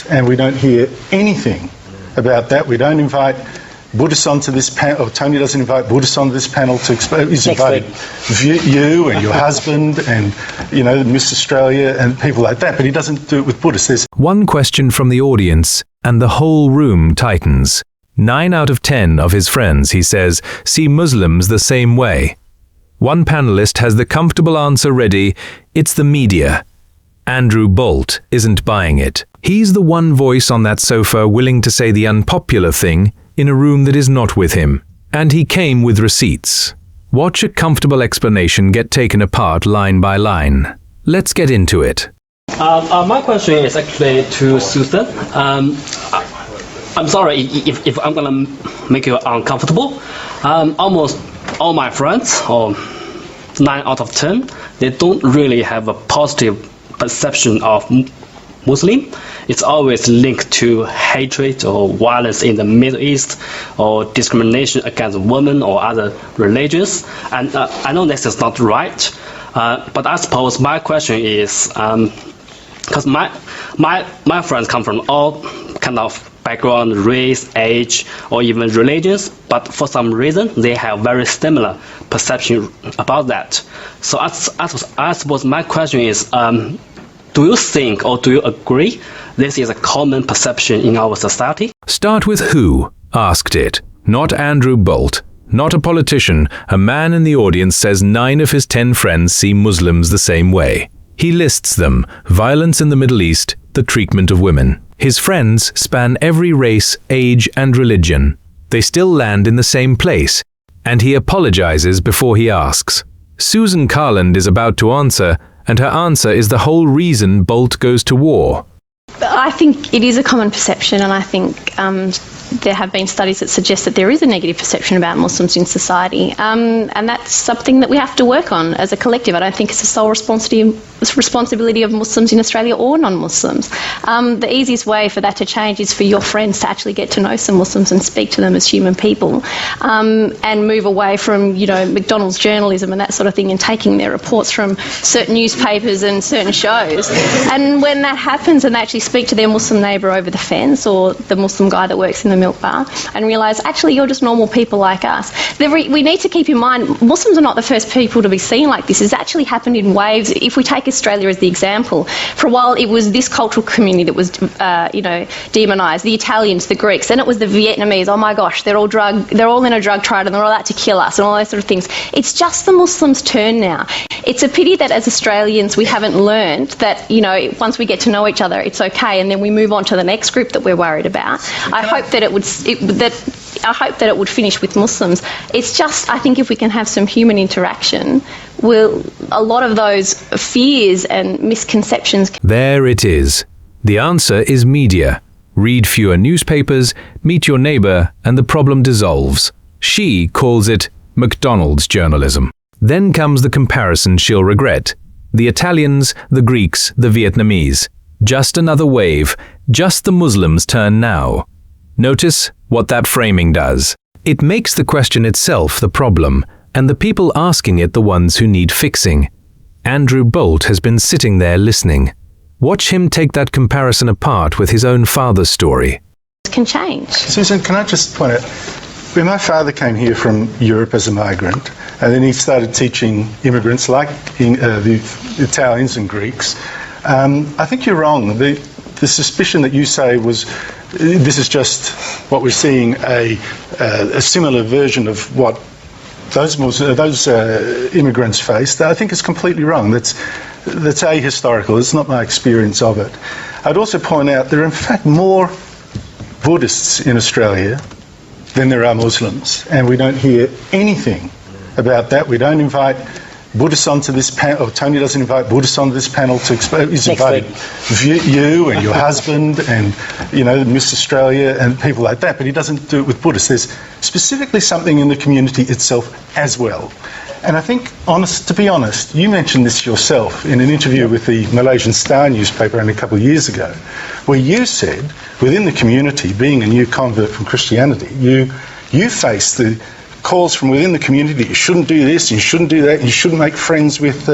And we don't hear anything about that. We don't invite Buddhists onto this panel, or Tony doesn't invite Buddhists onto this panel to explain. He's invited you and your husband and, Miss Australia and people like that, but he doesn't do it with Buddhists. There's one question from the audience, and the whole room tightens. 9 out of 10 of his friends, he says, see Muslims the same way. One panelist has the comfortable answer ready: it's the media. Andrew Bolt isn't buying it. He's the one voice on that sofa willing to say the unpopular thing in a room that is not with him. And he came with receipts. Watch a comfortable explanation get taken apart line by line. Let's get into it. My question is actually to Susan. I'm sorry if I'm gonna make you uncomfortable. Almost all my friends, or 9 out of 10, they don't really have a positive perception of Muslim. It's always linked to hatred or violence in the Middle East, or discrimination against women or other religions. And I know this is not right, but I suppose my question is, because my friends come from all kind of background, race, age, or even religions, but for some reason they have very similar perception about that. So I suppose my question is, do you think or do you agree this is a common perception in our society? Start with who asked it, not Andrew Bolt. Not a politician. A man in the audience says 9 of his 10 friends see Muslims the same way. He lists them: violence in the Middle East, the treatment of women. His friends span every race, age, and religion. They still land in the same place, and he apologizes before he asks. Susan Carland is about to answer, and her answer is the whole reason Bolt goes to war. I think it is a common perception, and I think there have been studies that suggest that there is a negative perception about Muslims in society, and that's something that we have to work on as a collective. I don't think it's the sole responsibility of Muslims in Australia or non-Muslims. The easiest way for that to change is for your friends to actually get to know some Muslims and speak to them as human people, and move away from, McDonald's journalism and that sort of thing, and taking their reports from certain newspapers and certain shows. And when that happens, and they actually speak to their Muslim neighbour over the fence, or the Muslim guy that works in the milk bar, and realise, actually, you're just normal people like us. We need to keep in mind, Muslims are not the first people to be seen like this. It's actually happened in waves. If we take Australia as the example, for a while it was this cultural community that was, demonised, the Italians, the Greeks, then it was the Vietnamese. Oh my gosh, they're all in a drug triad and they're all out to kill us and all those sort of things. It's just the Muslims' turn now. It's a pity that as Australians we haven't learned that, once we get to know each other, it's okay, and then we move on to the next group that we're worried about. I hope that it would finish with Muslims. It's just, I think if we can have some human interaction, a lot of those fears and misconceptions. There it is. The answer is media. Read fewer newspapers, meet your neighbour, and the problem dissolves. She calls it McDonald's journalism. Then comes the comparison she'll regret. The Italians, the Greeks, the Vietnamese. Just another wave, just the Muslims' turn now. Notice what that framing does. It makes the question itself the problem, and the people asking it the ones who need fixing. Andrew Bolt has been sitting there listening. Watch him take that comparison apart with his own father's story. Can change. Susan, can I just point out, when my father came here from Europe as a migrant, and then he started teaching immigrants like the Italians and Greeks, I think you're wrong. The suspicion that you say was, this is just what we're seeing, a similar version of what those immigrants faced, I think is completely wrong. That's ahistorical. It's not my experience of it. I'd also point out there are in fact more Buddhists in Australia than there are Muslims, and we don't hear anything about that. We don't invite Buddhists onto this panel, or Tony doesn't invite Buddhists onto this panel to explain. He's invited you and your husband and, Miss Australia and people like that, but he doesn't do it with Buddhists. There's specifically something in the community itself as well. And I think, to be honest, you mentioned this yourself in an interview with the Malaysian Star newspaper only a couple of years ago, where you said, within the community, being a new convert from Christianity, you face the calls from within the community, you shouldn't do this, you shouldn't do that, you shouldn't make friends with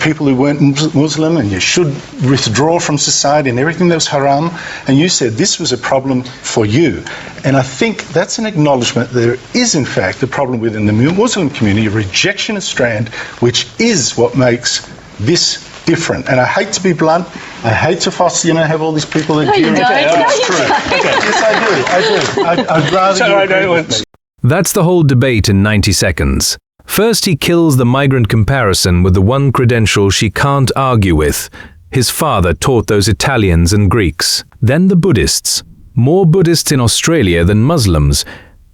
people who weren't Muslim, and you should withdraw from society and everything that was haram. And you said this was a problem for you. And I think that's an acknowledgement that there is, in fact, a problem within the Muslim community, a rejection of Strand, which is what makes this different. And I hate to be blunt, I hate to foster, have all these people that No, you don't. That's true. Yes, I do. I'd rather you agree with me. That's the whole debate in 90 seconds. First, he kills the migrant comparison with the one credential she can't argue with. His father taught those Italians and Greeks. Then the Buddhists. More Buddhists in Australia than Muslims,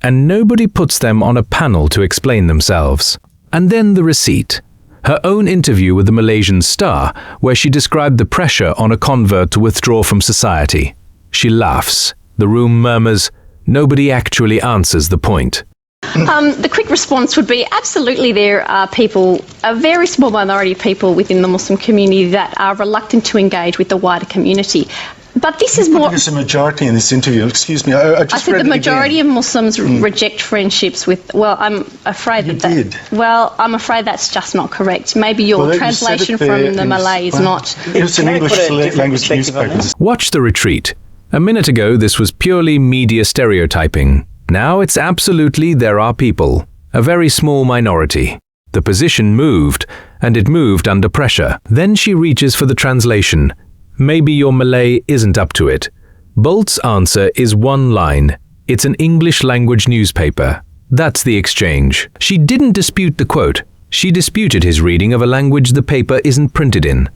and nobody puts them on a panel to explain themselves. And then the receipt. Her own interview with the Malaysian Star, where she described the pressure on a convert to withdraw from society. She laughs. The room murmurs. Nobody actually answers the point. The quick response would be absolutely there are people, a very small minority of people within the Muslim community that are reluctant to engage with the wider community. But this is more... There's a majority in this interview. Excuse me, I just said read the it majority again. of Muslims reject friendships with... Well, I'm afraid You that... did. Well, I'm afraid that's just not correct. Maybe your Well, you translation said it there from the in- Malay is well, not... It's an Can I English put a different language perspective on newspaper. this? Watch the retreat. A minute ago, this was purely media stereotyping. Now it's absolutely there are people. A very small minority. The position moved, and it moved under pressure. Then she reaches for the translation. Maybe your Malay isn't up to it. Bolt's answer is one line. It's an English language newspaper. That's the exchange. She didn't dispute the quote. She disputed his reading of a language the paper isn't printed in.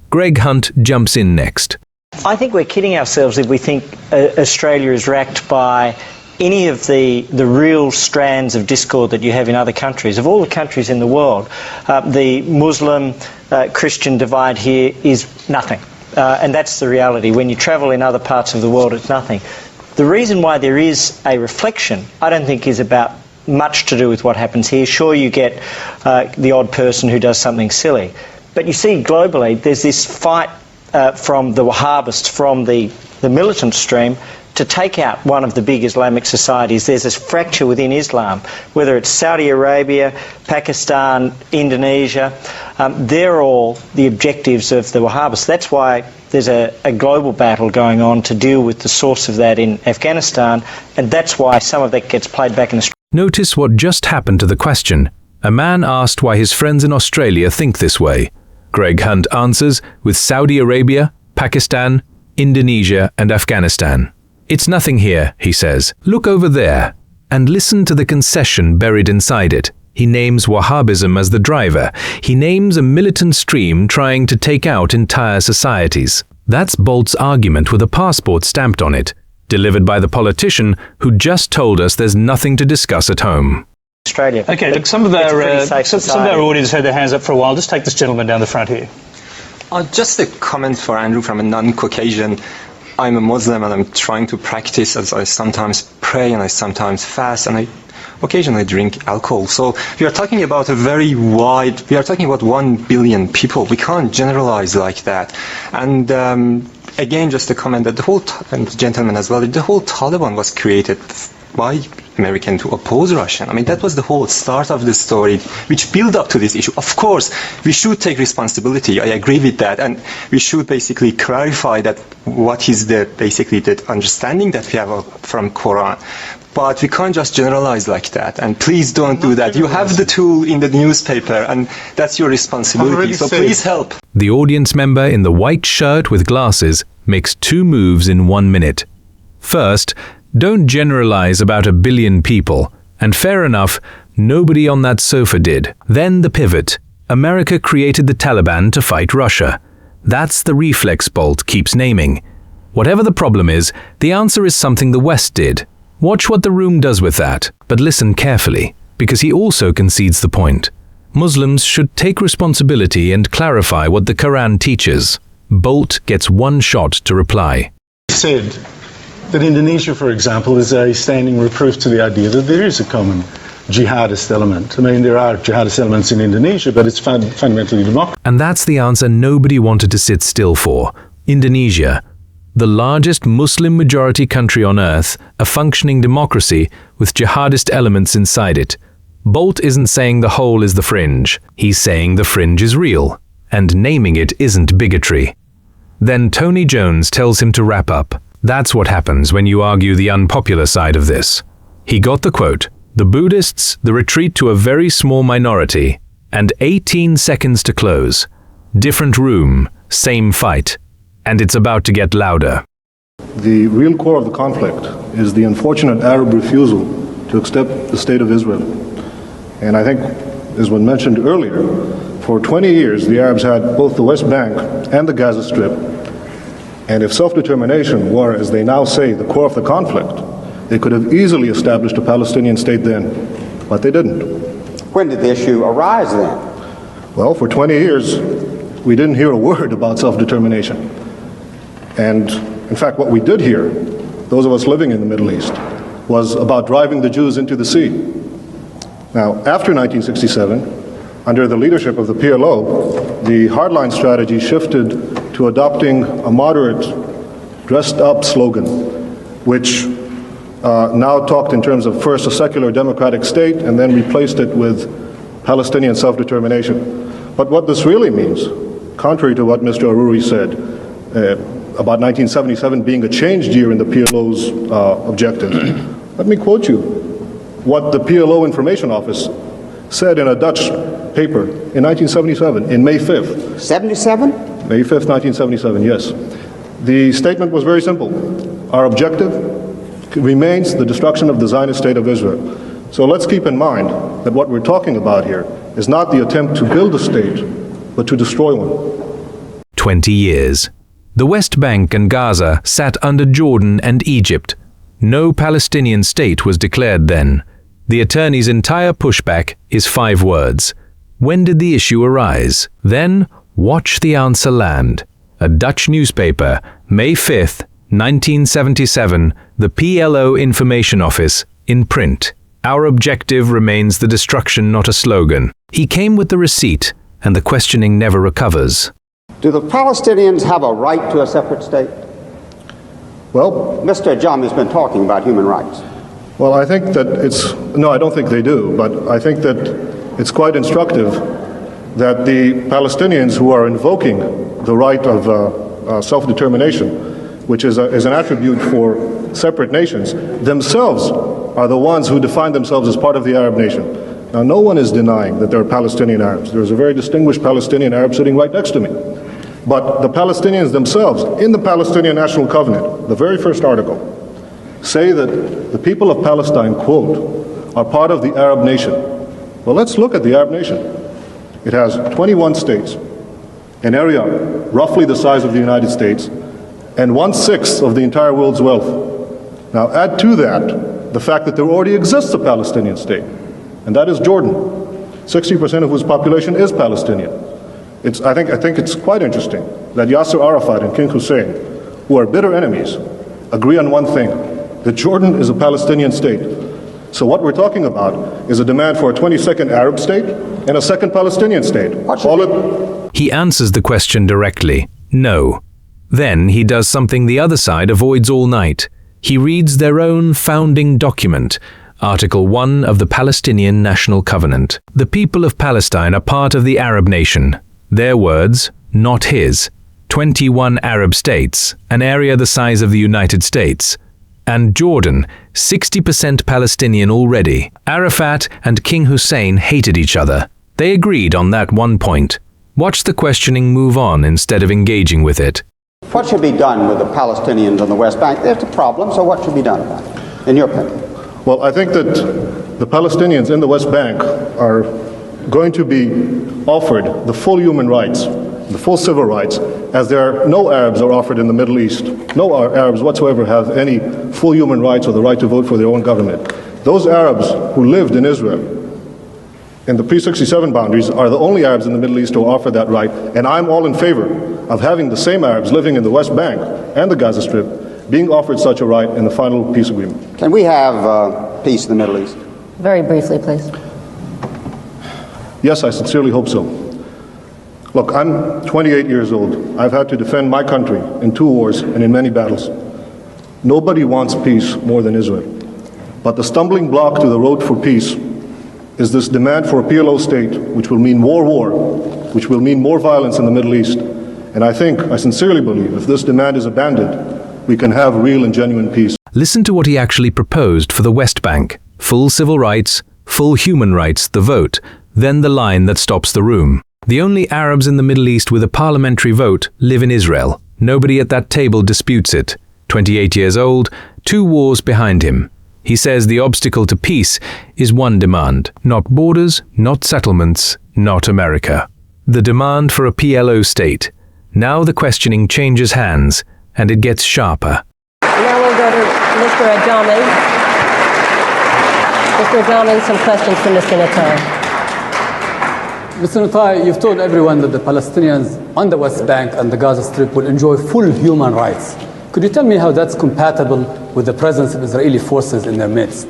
Greg Hunt jumps in next. I think we're kidding ourselves if we think Australia is racked by any of the real strands of discord that you have in other countries. Of all the countries in the world, the Muslim-Christian divide here is nothing. And that's the reality. When you travel in other parts of the world, it's nothing. The reason why there is a reflection, I don't think, is about much to do with what happens here. Sure, you get the odd person who does something silly. But you see, globally, there's this fight from the Wahhabists, from the militant stream, to take out one of the big Islamic societies. There's this fracture within Islam, whether it's Saudi Arabia, Pakistan, Indonesia. They're all the objectives of the Wahhabists. That's why there's a global battle going on to deal with the source of that in Afghanistan, and that's why some of that gets played back in Australia. Notice what just happened to the question. A man asked why his friends in Australia think this way. Greg Hunt answers with Saudi Arabia, Pakistan, Indonesia, and Afghanistan. It's nothing here, he says. Look over there, and listen to the concession buried inside it. He names Wahhabism as the driver. He names a militant stream trying to take out entire societies. That's Bolt's argument with a passport stamped on it, delivered by the politician who just told us there's nothing to discuss at home. Australia. Okay, look, some of our audience had their hands up for a while. Just take this gentleman down the front here. Just a comment for Andrew from a non-Caucasian. I'm a Muslim and I'm trying to practice as I sometimes pray and I sometimes fast and I occasionally drink alcohol. So we are talking about we are talking about 1 billion people. We can't generalize like that. And again, just a comment that and the gentleman as well, the whole Taliban was created by American to oppose Russian. I mean, that was the whole start of the story, which built up to this issue. Of course, we should take responsibility. I agree with that, and we should basically clarify that what is the understanding that we have from Quran. But we can't just generalize like that. And please don't do that. You have the tool in the newspaper, and that's your responsibility. So please help. The audience member in the white shirt with glasses makes 2 moves in 1 minute. First, don't generalize about 1 billion people. And fair enough, nobody on that sofa did. Then the pivot. America created the Taliban to fight Russia. That's the reflex Bolt keeps naming. Whatever the problem is, the answer is something the West did. Watch what the room does with that, but listen carefully, because he also concedes the point. Muslims should take responsibility and clarify what the Quran teaches. Bolt gets 1 shot to reply. Said that Indonesia, for example, is a standing reproof to the idea that there is a common jihadist element. I mean, there are jihadist elements in Indonesia, but it's fundamentally democracy. And that's the answer nobody wanted to sit still for. Indonesia. the largest Muslim-majority country on earth, a functioning democracy with jihadist elements inside it. Bolt isn't saying the whole is the fringe. He's saying the fringe is real, and naming it isn't bigotry. Then Tony Jones tells him to wrap up. That's what happens when you argue the unpopular side of this. He got the quote, "The Buddhists, the retreat to a very small minority, and 18 seconds to close. Different room, same fight, and it's about to get louder." The real core of the conflict is the unfortunate Arab refusal to accept the state of Israel. And I think, as was mentioned earlier, for 20 years the Arabs had both the West Bank and the Gaza Strip. And if self-determination were, as they now say, the core of the conflict, they could have easily established a Palestinian state then, but they didn't. When did the issue arise then? Well, for 20 years, we didn't hear a word about self-determination. And in fact, what we did hear, those of us living in the Middle East, was about driving the Jews into the sea. Now, after 1967, under the leadership of the PLO, the hardline strategy shifted to adopting a moderate, dressed-up slogan, which now talked in terms of first a secular democratic state and then replaced it with Palestinian self-determination. But what this really means, contrary to what Mr. Aruri said, about 1977 being a changed year in the PLO's objectives, let me quote you what the PLO Information Office said in a Dutch paper in 1977, in May 5th. 77? May 5th, 1977, yes. The statement was very simple. Our objective remains the destruction of the Zionist state of Israel. So let's keep in mind that what we're talking about here is not the attempt to build a state, but to destroy one. 20 years. The West Bank and Gaza sat under Jordan and Egypt. No Palestinian state was declared then. The attorney's entire pushback is 5 words. When did the issue arise? Then, watch the answer land. A Dutch newspaper, May 5th, 1977, the PLO Information Office, in print. Our objective remains the destruction, not a slogan. He came with the receipt, and the questioning never recovers. Do the Palestinians have a right to a separate state? Well, Mr. Ajami has been talking about human rights. well, I think that no, I don't think they do, but I think that it's quite instructive that the Palestinians who are invoking the right of self-determination, which is an attribute for separate nations, themselves are the ones who define themselves as part of the Arab nation. Now, no one is denying that there are Palestinian Arabs. There's a very distinguished Palestinian Arab sitting right next to me. But the Palestinians themselves, in the Palestinian National Covenant, the very first article, say that the people of Palestine, quote, are part of the Arab nation. Well, let's look at the Arab nation. It has 21 states, an area roughly the size of the United States, and 1/6 of the entire world's wealth. Now, add to that the fact that there already exists a Palestinian state, and that is Jordan, 60% of whose population is Palestinian. I think it's quite interesting that Yasser Arafat and King Hussein, who are bitter enemies, agree on one thing, that Jordan is a Palestinian state. So what we're talking about is a demand for a 22nd Arab state and a second Palestinian state. He answers the question directly, no. Then he does something the other side avoids all night. He reads their own founding document, Article 1 of the Palestinian National Covenant. The people of Palestine are part of the Arab nation. Their words, not his. 21 Arab states, an area the size of the United States. And Jordan, 60% Palestinian already. Arafat and King Hussein hated each other. They agreed on that one point. Watch the questioning move on instead of engaging with it. What should be done with the Palestinians on the West Bank? There's a problem, so what should be done about it, in your opinion? Well, I think that the Palestinians in the West Bank are going to be offered the full human rights, the full civil rights, as there are no Arabs are offered in the Middle East. No Arabs whatsoever have any full human rights or the right to vote for their own government. Those Arabs who lived in Israel in the pre-67 boundaries are the only Arabs in the Middle East who offer that right, and I'm all in favor of having the same Arabs living in the West Bank and the Gaza Strip being offered such a right in the final peace agreement. Can we have peace in the Middle East? Very briefly, please. Yes, I sincerely hope so. Look, I'm 28 years old. I've had to defend my country in 2 wars and in many battles. Nobody wants peace more than Israel. But the stumbling block to the road for peace is this demand for a PLO state, which will mean more war, which will mean more violence in the Middle East. And I sincerely believe, if this demand is abandoned, we can have real and genuine peace. Listen to what he actually proposed for the West Bank. Full civil rights, full human rights, the vote, then the line that stops the room. The only Arabs in the Middle East with a parliamentary vote live in Israel. Nobody at that table disputes it. 28 years old, 2 wars behind him. He says the obstacle to peace is one demand, not borders, not settlements, not America. The demand for a PLO state. Now the questioning changes hands, and it gets sharper. Now we'll go to Mr. Adjami. Mr. Adjami, some questions for Mr. Natai. Mr. Natai, you've told everyone that the Palestinians on the West Bank and the Gaza Strip will enjoy full human rights. Could you tell me how that's compatible with the presence of Israeli forces in their midst?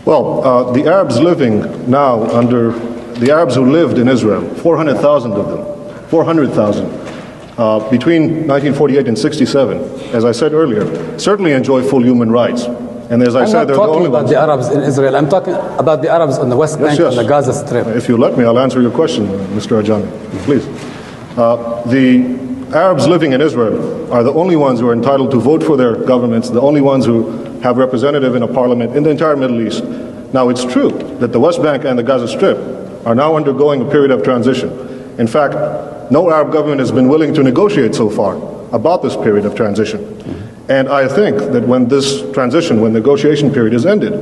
Well, the Arabs living now under the Arabs who lived in Israel, 400,000 of them, 400,000, between 1948 and 67, as I said earlier, certainly enjoy full human rights. And as I said, they're the only ones. I'm not talking about the Arabs in Israel. I'm talking about the Arabs on the West Bank and the Gaza Strip. If you let me, I'll answer your question, Mr. Ajami, please. The Arabs living in Israel are the only ones who are entitled to vote for their governments, the only ones who have representative in a parliament in the entire Middle East. Now, it's true that the West Bank and the Gaza Strip are now undergoing a period of transition. In fact, no Arab government has been willing to negotiate so far about this period of transition. And I think that when this transition, when negotiation period is ended,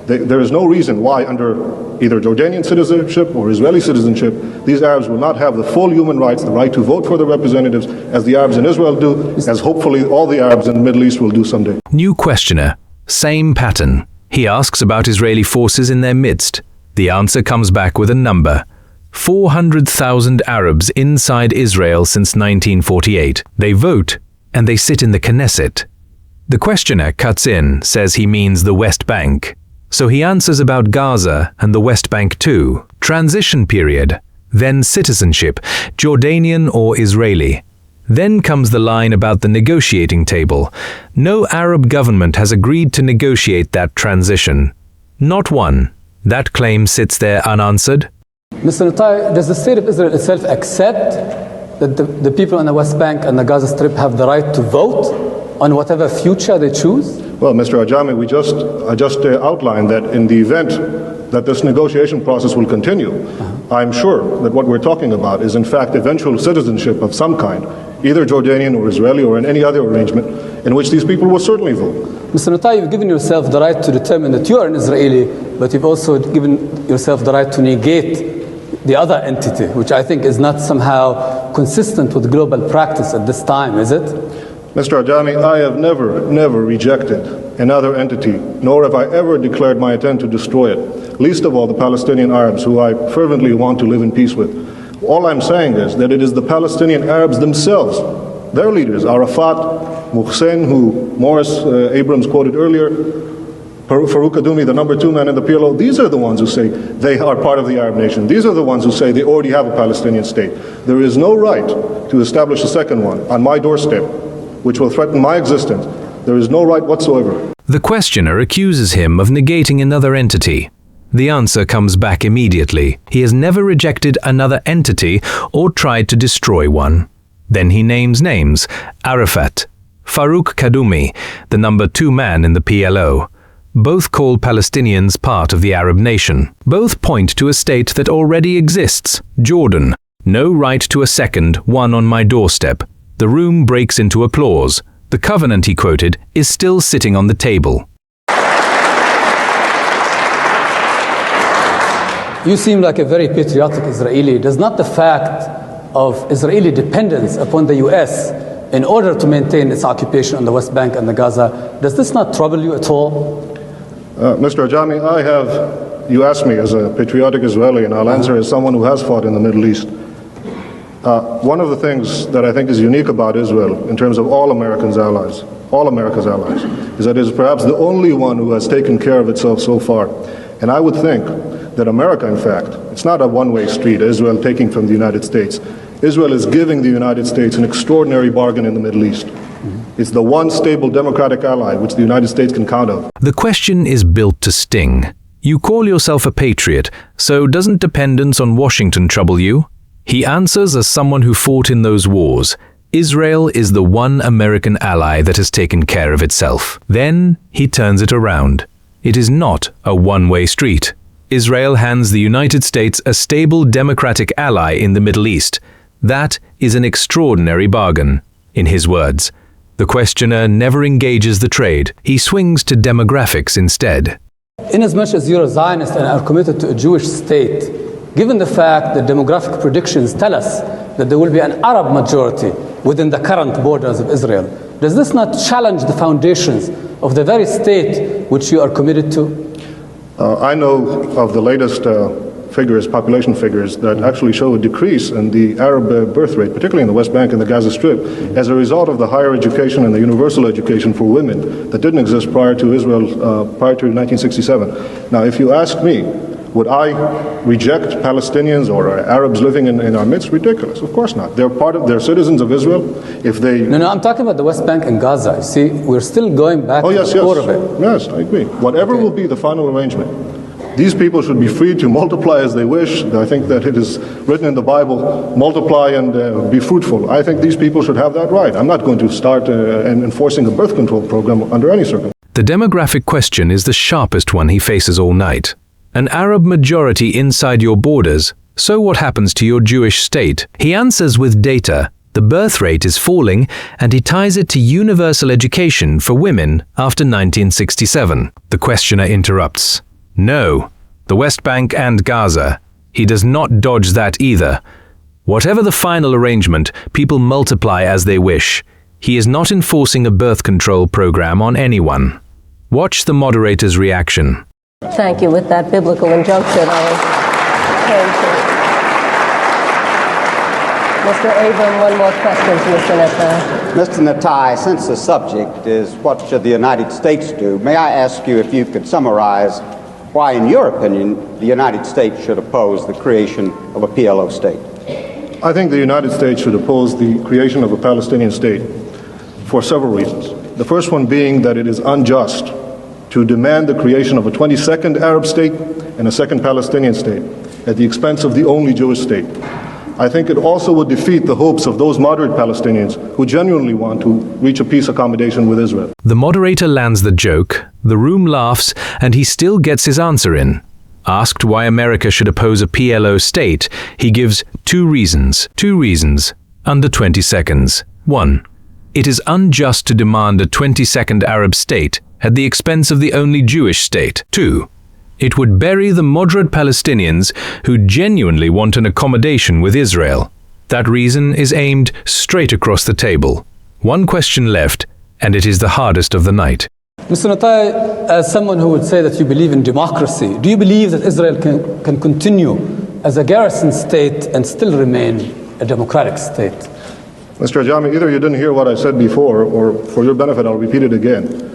there is no reason why under either Jordanian citizenship or Israeli citizenship, these Arabs will not have the full human rights, the right to vote for their representatives, as the Arabs in Israel do, as hopefully all the Arabs in the Middle East will do someday. New questioner, same pattern. He asks about Israeli forces in their midst. The answer comes back with a number. 400,000 Arabs inside Israel since 1948. They vote, and they sit in the Knesset. The questioner cuts in, says he means the West Bank. So he answers about Gaza and the West Bank too. Transition period, then citizenship, Jordanian or Israeli. Then comes the line about the negotiating table. No Arab government has agreed to negotiate that transition. Not one. That claim sits there unanswered. Mr. Natai, does the state of Israel itself accept that the people on the West Bank and the Gaza Strip have the right to vote on whatever future they choose? Well, Mr. Ajami, I just outlined that in the event that this negotiation process will continue, I'm sure that what we're talking about is in fact eventual citizenship of some kind, either Jordanian or Israeli or in any other arrangement in which these people will certainly vote. Mr. Natai, you've given yourself the right to determine that you are an Israeli, but you've also given yourself the right to negate the other entity, which I think is not somehow consistent with global practice at this time, is it? Mr. Ajami, I have never rejected another entity, nor have I ever declared my intent to destroy it, least of all the Palestinian Arabs, who I fervently want to live in peace with. All I'm saying is that it is the Palestinian Arabs themselves, their leaders, Arafat, Mohsen, who Morris Abrams quoted earlier, Farouk Kaddoumi, the number 2 man in the PLO, these are the ones who say they are part of the Arab nation. These are the ones who say they already have a Palestinian state. There is no right to establish a second one on my doorstep, which will threaten my existence. There is no right whatsoever. The questioner accuses him of negating another entity. The answer comes back immediately. He has never rejected another entity or tried to destroy one. Then he names names: Arafat, Farouk Kaddoumi, the number 2 man in the PLO. Both call Palestinians part of the Arab nation. Both point to a state that already exists, Jordan. No right to a second, one on my doorstep. The room breaks into applause. The covenant he quoted is still sitting on the table. You seem like a very patriotic Israeli. Does not the fact of Israeli dependence upon the U.S. in order to maintain its occupation on the West Bank and the Gaza, does this not trouble you at all? Mr. Ajami, you asked me as a patriotic Israeli, and I'll answer as someone who has fought in the Middle East. One of the things that I think is unique about Israel, in terms of all America's allies, is that it is perhaps the only one who has taken care of itself so far. And I would think that America, in fact, it's not a one-way street, Israel taking from the United States. Israel is giving the United States an extraordinary bargain in the Middle East. It's the one stable democratic ally which the United States can count on. The question is built to sting. You call yourself a patriot, so doesn't dependence on Washington trouble you? He answers as someone who fought in those wars. Israel is the one American ally that has taken care of itself. Then he turns it around. It is not a one-way street. Israel hands the United States a stable democratic ally in the Middle East. That is an extraordinary bargain, in his words. The questioner never engages the trade. He swings to demographics instead. Inasmuch as you're a Zionist and are committed to a Jewish state, given the fact that demographic predictions tell us that there will be an Arab majority within the current borders of Israel, does this not challenge the foundations of the very state which you are committed to? I know of the latest figures, population figures, that actually show a decrease in the Arab birth rate, particularly in the West Bank and the Gaza Strip, as a result of the higher education and the universal education for women that didn't exist prior to Israel, prior to 1967. Now, if you ask me, would I reject Palestinians or Arabs living in our midst? Ridiculous. Of course not. They're citizens of Israel. If they... No, I'm talking about the West Bank and Gaza. You see, we're still going back to the core of it. Yes, I agree. Whatever will be the final arrangement, these people should be free to multiply as they wish. I think that it is written in the Bible, multiply and be fruitful. I think these people should have that right. I'm not going to start enforcing a birth control program under any circumstance. The demographic question is the sharpest one he faces all night. An Arab majority inside your borders, so what happens to your Jewish state? He answers with data. The birth rate is falling, and he ties it to universal education for women after 1967. The questioner interrupts. No, the West Bank and Gaza. He does not dodge that either. Whatever the final arrangement, people multiply as they wish. He is not enforcing a birth control program on anyone. Watch the moderator's reaction. Thank you. With that biblical injunction, I will turn to Mr. Abram. One more question to Mr. Netai. Mr. Netai, since the subject is what should the United States do, may I ask you if you could summarize why, in your opinion, the United States should oppose the creation of a PLO state? I think the United States should oppose the creation of a Palestinian state for several reasons. The first one being that it is unjust to demand the creation of a 22nd Arab state and a second Palestinian state at the expense of the only Jewish state. I think it also would defeat the hopes of those moderate Palestinians who genuinely want to reach a peace accommodation with Israel. The moderator lands the joke, the room laughs, and he still gets his answer in. Asked why America should oppose a PLO state, he gives two reasons, under 20 seconds. 1. It is unjust to demand a 22nd Arab state at the expense of the only Jewish state. 2. It would bury the moderate Palestinians who genuinely want an accommodation with Israel. That reason is aimed straight across the table. One question left, and it is the hardest of the night. Mr. Netai, as someone who would say that you believe in democracy, do you believe that Israel can continue as a garrison state and still remain a democratic state? Mr. Ajami, either you didn't hear what I said before, or for your benefit, I'll repeat it again.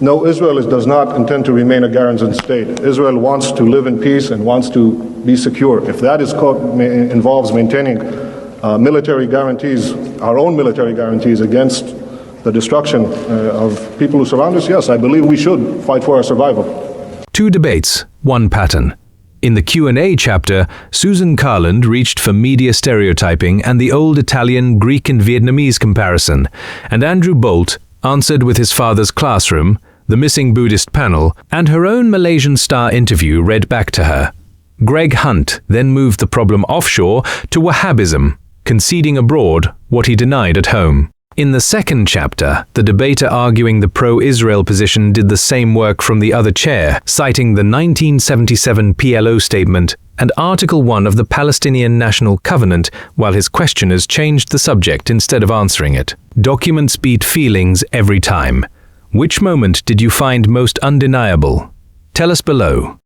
No, Israel does not intend to remain a garrison state. Israel wants to live in peace and wants to be secure. If that involves maintaining military guarantees, our own military guarantees against the destruction of people who surround us, yes, I believe we should fight for our survival. 2 debates, 1 pattern. In the Q&A chapter, Susan Carland reached for media stereotyping and the old Italian, Greek and Vietnamese comparison, and Andrew Bolt answered with his father's classroom, the missing Buddhist panel, and her own Malaysian Star interview read back to her. Greg Hunt then moved the problem offshore to Wahhabism, conceding abroad what he denied at home. In the second chapter, the debater arguing the pro-Israel position did the same work from the other chair, citing the 1977 PLO statement and Article 1 of the Palestinian National Covenant, while his questioners changed the subject instead of answering it. Documents beat feelings every time. Which moment did you find most undeniable? Tell us below.